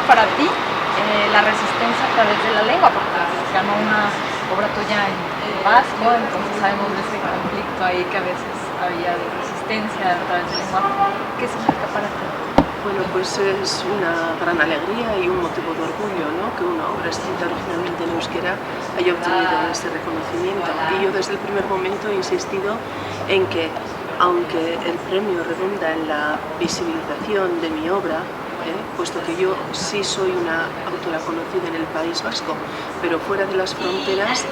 para ti la resistencia a través de la lengua? Porque se llama una obra tuya en vasco, entonces sabemos de ese conflicto ahí que a veces había de resistencia a través del lenguaje. ¿Qué significa para ti? Bueno, pues es una gran alegría y un motivo de orgullo, ¿no?, que una obra escrita originalmente en euskera haya obtenido este reconocimiento. Y yo desde el primer momento he insistido en que, aunque el premio redunda en la visibilización de mi obra, puesto que yo sí soy una autora conocida en el País Vasco, pero fuera de las fronteras,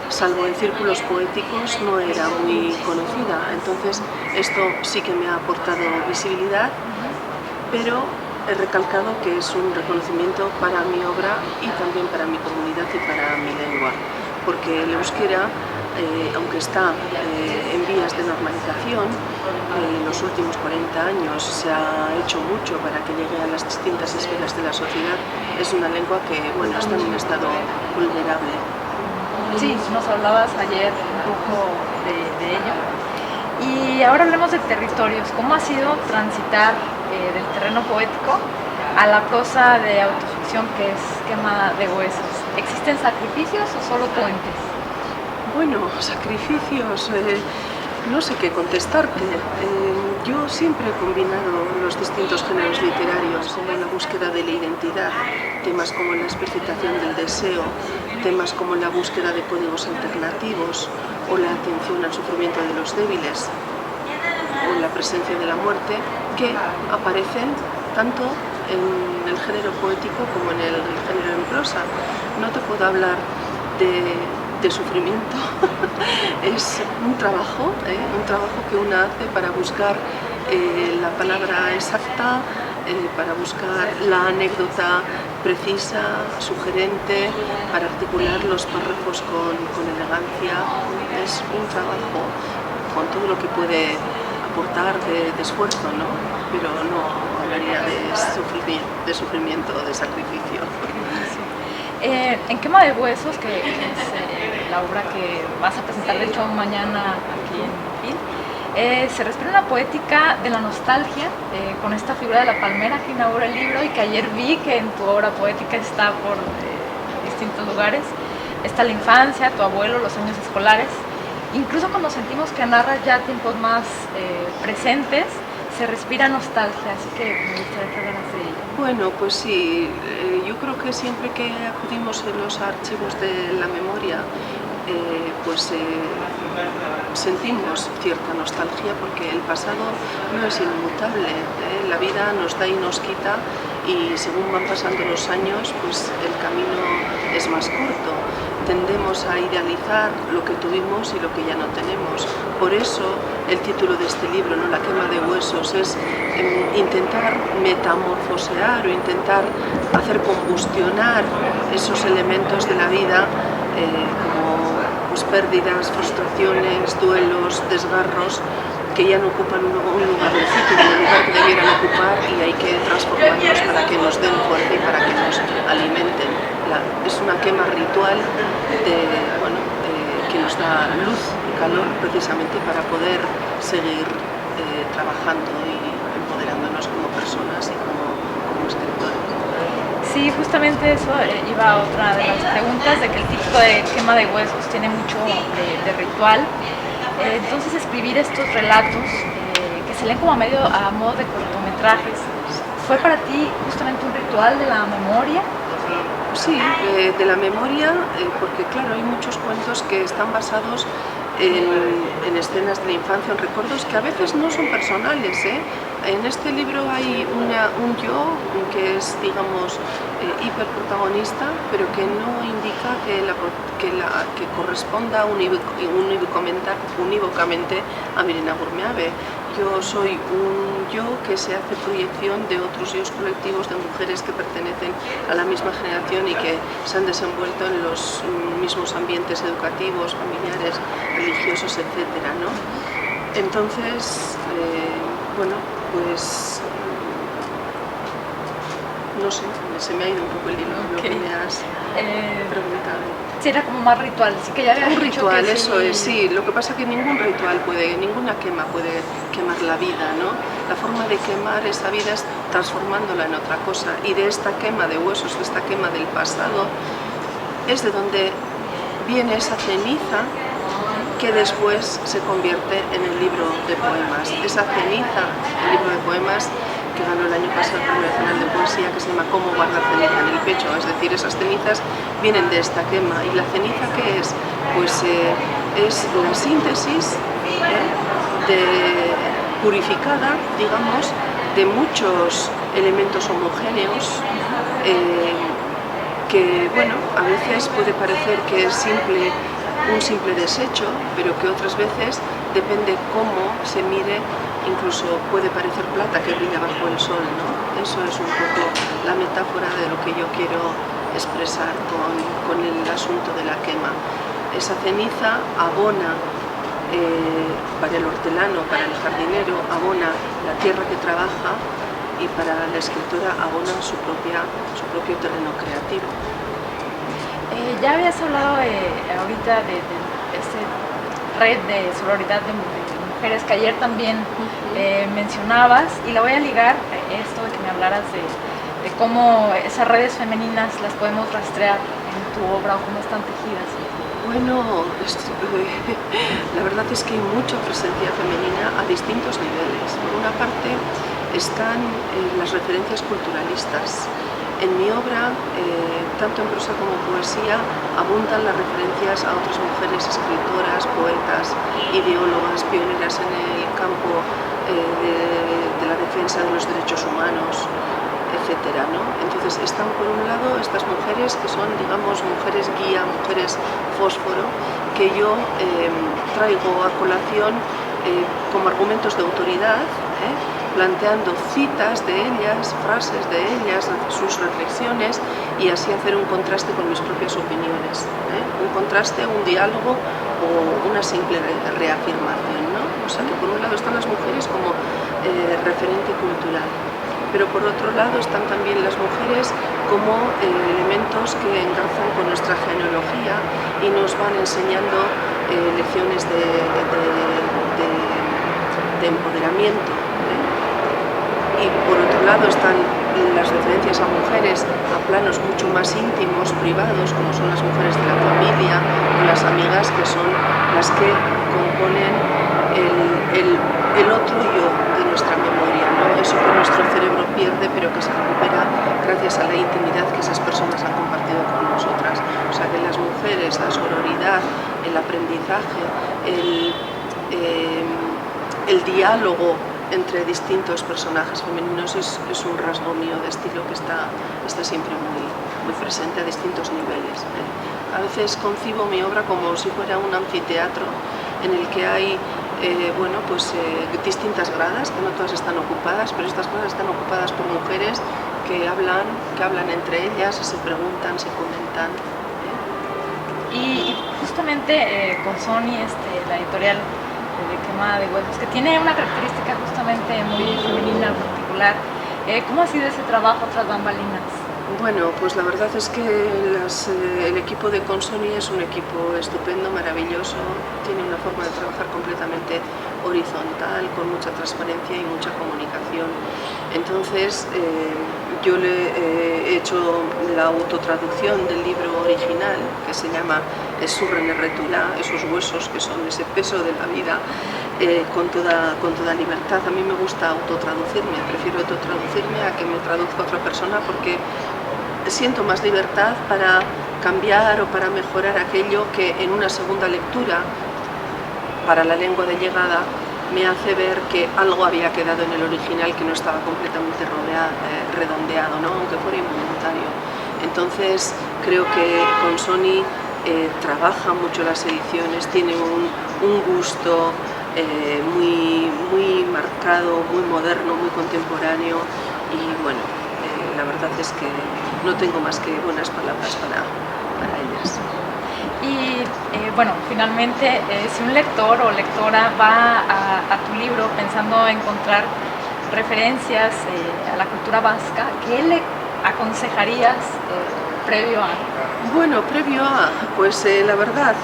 salvo en círculos poéticos, no era muy conocida. Entonces esto sí que me ha aportado visibilidad, pero he recalcado que es un reconocimiento para mi obra y también para mi comunidad y para mi lengua, porque el euskera, aunque está en vías de normalización, en los últimos 40 años se ha hecho mucho para que llegue a las distintas esferas de la sociedad. Es una lengua que, bueno, está en un estado vulnerable. Sí, nos hablabas ayer un poco de ello. Y ahora hablemos de territorios. ¿Cómo ha sido transitar del terreno poético a la prosa de autoficción, que es Quema de Huesos? ¿Existen sacrificios o solo puentes? Bueno, sacrificios, no sé qué contestarte. Yo siempre he combinado los distintos géneros literarios, como la búsqueda de la identidad, temas como la explicitación del deseo, temas como la búsqueda de códigos alternativos o la atención al sufrimiento de los débiles o la presencia de la muerte, que aparecen tanto en el género poético como en el género en prosa. No te puedo hablar de sufrimiento. Es un trabajo que una hace para buscar la palabra exacta, para buscar la anécdota precisa, sugerente, para articular los párrafos con elegancia. Es un trabajo con todo lo que puede aportar de esfuerzo, ¿no? Pero no hablaría de sufrimiento o de sacrificio. En Quema de Huesos, que es la obra que vas a presentar de hecho mañana aquí en FIL, se respira una poética de la nostalgia con esta figura de la palmera que inaugura el libro y que ayer vi que en tu obra poética está por distintos lugares. Está la infancia, tu abuelo, los años escolares. Incluso cuando sentimos que narras ya tiempos más presentes, se respira nostalgia, así que me gustaría que hablaras de ello. Bueno, pues sí, yo creo que siempre que acudimos en los archivos de la memoria, sentimos cierta nostalgia, porque el pasado no es inmutable, la vida nos da y nos quita, y según van pasando los años, pues el camino es más corto. Tendemos a idealizar lo que tuvimos y lo que ya no tenemos. Por eso el título de este libro, ¿no?, La quema de huesos, es intentar metamorfosear o intentar hacer combustionar esos elementos de la vida, como pues, pérdidas, frustraciones, duelos, desgarros, que ya no ocupan un lugar legítimo, un lugar que debieran ocupar, y hay que transformarlos para que nos den fuerza y para que nos alimenten. Es una quema ritual que nos da luz y calor precisamente para poder seguir trabajando y empoderándonos como personas y como escritores. Sí, justamente eso iba a otra de las preguntas, de que el título de Quema de Huesos tiene mucho de ritual. Entonces escribir estos relatos que se leen como a modo de cortometrajes, ¿fue para ti justamente un ritual de la memoria? Sí, de la memoria, porque claro, hay muchos cuentos que están basados en escenas de la infancia, en recuerdos que a veces no son personales. En este libro hay un yo que es, digamos, hiperprotagonista, pero que no indica que corresponda unívocamente a Mirena Gurmeabe. Yo soy un yo que se hace proyección de otros yos colectivos, de mujeres que pertenecen a la misma generación y que se han desenvuelto en los mismos ambientes educativos, familiares, religiosos, etcétera, ¿no? Entonces, bueno, pues no sé, se me ha ido un poco el hilo lo que me has preguntado. Sí, era como más ritual, sí que ya había un dicho ritual, que eso sí. es, sí. Lo que pasa es que ninguna quema puede quemar la vida, ¿no? La forma de quemar esa vida es transformándola en otra cosa. Y de esta quema de huesos, de esta quema del pasado, es de donde viene esa ceniza que después se convierte en el libro de poemas. Esa ceniza, el libro de poemas que ganó el año pasado el Premio Nacional de Poesía, que se llama Cómo guardar ceniza en el pecho, es decir, esas cenizas vienen de esta quema. ¿Y la ceniza qué es? Pues es la síntesis purificada, digamos, de muchos elementos homogéneos que, bueno, a veces puede parecer que es un simple desecho, pero que otras veces, depende cómo se mire, incluso puede parecer plata que brilla bajo el sol, ¿no? Eso es un poco la metáfora de lo que yo quiero expresar con el asunto de la quema. Esa ceniza abona para el hortelano, para el jardinero, abona la tierra que trabaja, y para la escritora abona su propio terreno creativo. Ya habías hablado ahorita de esta red de sororidad de mujeres que ayer también mencionabas, y la voy a ligar esto de que me hablaras de cómo esas redes femeninas las podemos rastrear en tu obra o cómo están tejidas. Bueno, la verdad es que hay mucha presencia femenina a distintos niveles. Por una parte están las referencias culturalistas. En mi obra, tanto en prosa como poesía, abundan las referencias a otras mujeres escritoras, poetas, ideólogas, pioneras en el campo de la defensa de los derechos humanos, etcétera, ¿no? Entonces están por un lado estas mujeres que son, digamos, mujeres guía, mujeres fósforo, que yo traigo a colación como argumentos de autoridad, planteando citas de ellas, frases de ellas, sus reflexiones, y así hacer un contraste con mis propias opiniones, un contraste, un diálogo o una simple reafirmación, ¿no? O sea que por un lado están las mujeres como referente cultural, pero por otro lado están también las mujeres como elementos que engarzan con nuestra genealogía y nos van enseñando lecciones de empoderamiento. Y por otro lado están las referencias a mujeres a planos mucho más íntimos, privados, como son las mujeres de la familia o las amigas, que son las que componen el otro yo de nuestra memoria, ¿no? Eso que nuestro cerebro pierde pero que se recupera gracias a la intimidad que esas personas han compartido con nosotras. O sea que las mujeres, la sororidad, el aprendizaje, el diálogo entre distintos personajes femeninos es un rasgo mío de estilo que está siempre muy presente a distintos niveles. A veces concibo mi obra como si fuera un anfiteatro en el que hay distintas gradas, que no todas están ocupadas, pero estas gradas están ocupadas por mujeres que hablan entre ellas, se preguntan, se comentan. Y justamente con Sony, la editorial de Quemada de Huesos, que tiene una característica justamente muy femenina, particular. ¿Cómo ha sido ese trabajo tras bambalinas? Bueno, pues la verdad es que el equipo de Consoni es un equipo estupendo, maravilloso, tiene una forma de trabajar completamente horizontal, con mucha transparencia y mucha comunicación. Entonces, yo le he hecho la autotraducción del libro original, que se llama Surren retulá, esos huesos que son ese peso de la vida, con toda libertad. A mí me gusta autotraducirme, prefiero autotraducirme a que me traduzca otra persona, porque siento más libertad para cambiar o para mejorar aquello que en una segunda lectura para la lengua de llegada me hace ver que algo había quedado en el original que no estaba completamente redondeado, ¿no? Aunque fuera involuntario. Entonces creo que con Sony trabaja mucho las ediciones, tiene un gusto muy marcado, muy moderno, muy contemporáneo, y bueno, la verdad es que no tengo más que buenas palabras para ellas. Y bueno, finalmente, si un lector o lectora va a tu libro pensando encontrar referencias a la cultura vasca, ¿qué aconsejarías previo a? Bueno, previo a, pues la verdad,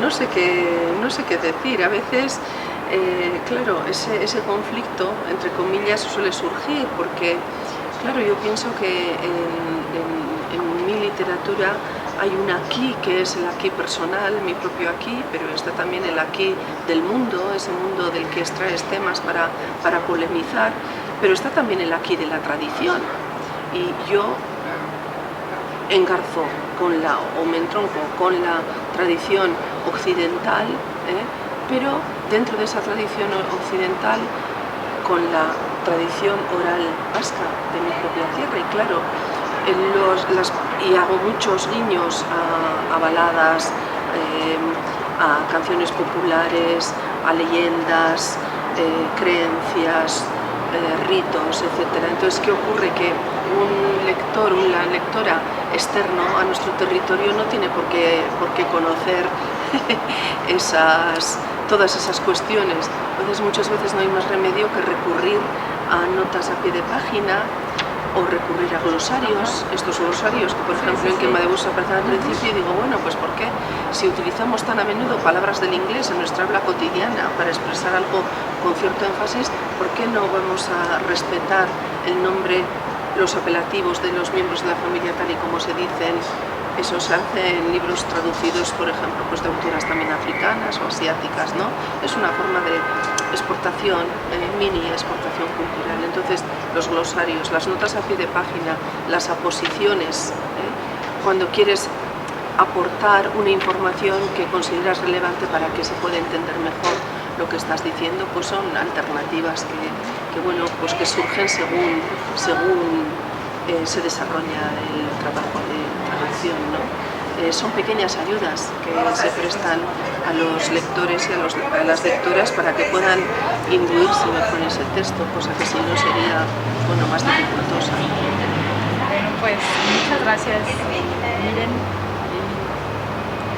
no sé qué decir. A veces, claro, ese conflicto, entre comillas, suele surgir porque, claro, yo pienso que en mi literatura hay un aquí que es el aquí personal, mi propio aquí, pero está también el aquí del mundo, ese mundo del que extraes temas para polemizar, pero está también el aquí de la tradición. Y yo engarzo o me entronco con la tradición occidental, pero dentro de esa tradición occidental con la tradición oral vasca de mi propia tierra. Y claro, y hago muchos guiños a baladas, a canciones populares, a leyendas, creencias, ritos, etc. Entonces, ¿qué ocurre? Que un lector, una lectora externo a nuestro territorio no tiene por qué conocer todas esas cuestiones. Entonces, muchas veces no hay más remedio que recurrir a notas a pie de página o recurrir a glosarios, estos glosarios que por ejemplo en Quemadebus aparecen al principio, y digo, bueno, pues ¿por qué? Si utilizamos tan a menudo palabras del inglés en nuestra habla cotidiana para expresar algo con cierto énfasis, ¿por qué no vamos a respetar el nombre, los apelativos de los miembros de la familia tal y como se dicen? Eso se hace en libros traducidos, por ejemplo, pues de autoras también africanas o asiáticas, ¿no? Es una forma de exportación, mini exportación cultural. Entonces, los glosarios, las notas a pie de página, las aposiciones, cuando quieres aportar una información que consideras relevante para que se pueda entender mejor lo que estás diciendo, pues son alternativas que bueno, pues que surgen según se desarrolla el trabajo de traducción, ¿no? Son pequeñas ayudas que se prestan a los lectores y a las lectoras para que puedan imbuirse mejor en ese texto, cosa que si no sería, bueno, más dificultosa. Pues muchas gracias.